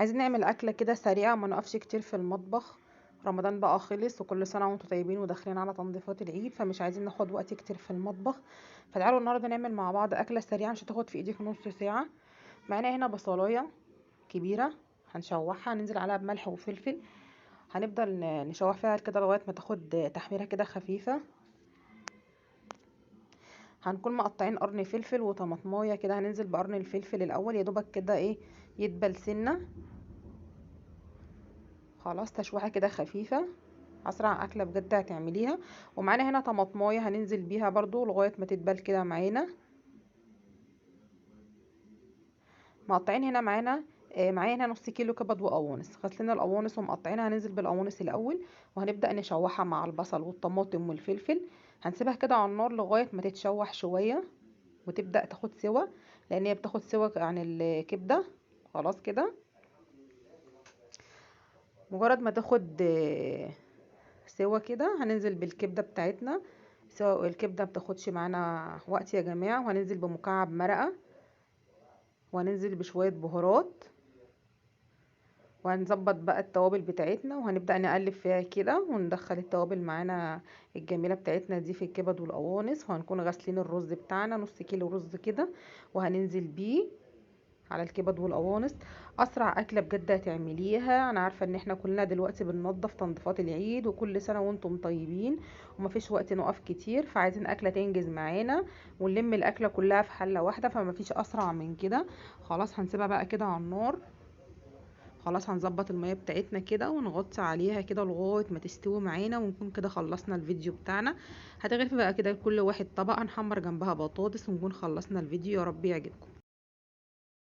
عايزين نعمل اكله كده سريعه ما نقفش كتير في المطبخ. رمضان بقى خلص وكل سنه وانتم طيبين وداخلين على تنظيفات العيد، فمش عايزين ناخد وقت كتير في المطبخ. فتعالوا النهارده نعمل مع بعض اكله سريعه مش هتاخد في ايديك نص ساعه. معانا هنا بصلايه كبيره، هنشوحها، ننزل عليها بملح وفلفل. هنفضل نشوح فيها كده لغايه ما تاخد تحميره كده خفيفه. هنكون مقطعين قرن فلفل وطماطمايه كده، هننزل بقرن الفلفل الاول يا دوبك كده ايه، يدبل سنه. خلاص تشويحه كده خفيفه، اسرع اكله بجد هتعمليها. ومعانا هنا طماطمايه هننزل بيها برضو لغايه ما تتبل كده معانا. مقطعين هنا معايا هنا نص كيلو كبد وقوانص، غسلين القوانص ومقطعينها، هننزل بالقوانص الاول وهنبدا نشوحها مع البصل والطماطم والفلفل. هنسيبها كده على النار لغايه ما تتشوح شويه وتبدا تاخد سوا، لان هي بتاخد سوا عن الكبده. خلاص كده، مجرد ما تاخد سوا كده هننزل بالكبده بتاعتنا. سوا الكبده بتاخدش معانا وقت يا جماعه. وهننزل بمكعب مرقه، وهننزل بشويه بهارات، وهنظبط بقى التوابل بتاعتنا وهنبدأ نقلب فيها كده وندخل التوابل معانا الجميلة بتاعتنا دي في الكبد والقوانص. وهنكون غاسلين الرز بتاعنا، نص كيلو رز كده، وهننزل بيه على الكبد والقوانص. اسرع اكله بجد هتعمليها. انا عارفه ان احنا كلنا دلوقتي بننظف تنظيفات العيد، وكل سنه وانتم طيبين، ومفيش وقت نقف كتير، فعايزين اكله تنجز معانا ونلم الاكله كلها في حله واحده، فمفيش اسرع من كده. خلاص هنسيبها بقى كده على النار. خلاص هنظبط المية بتاعتنا كده ونغطي عليها كده لغاية ما تستوي معانا، ونكون كده خلصنا الفيديو بتاعنا. هتغرفي بقى كده كل واحد طبق، هنحمر جنبها بطاطس ونكون خلصنا الفيديو. يا رب يعجبكم.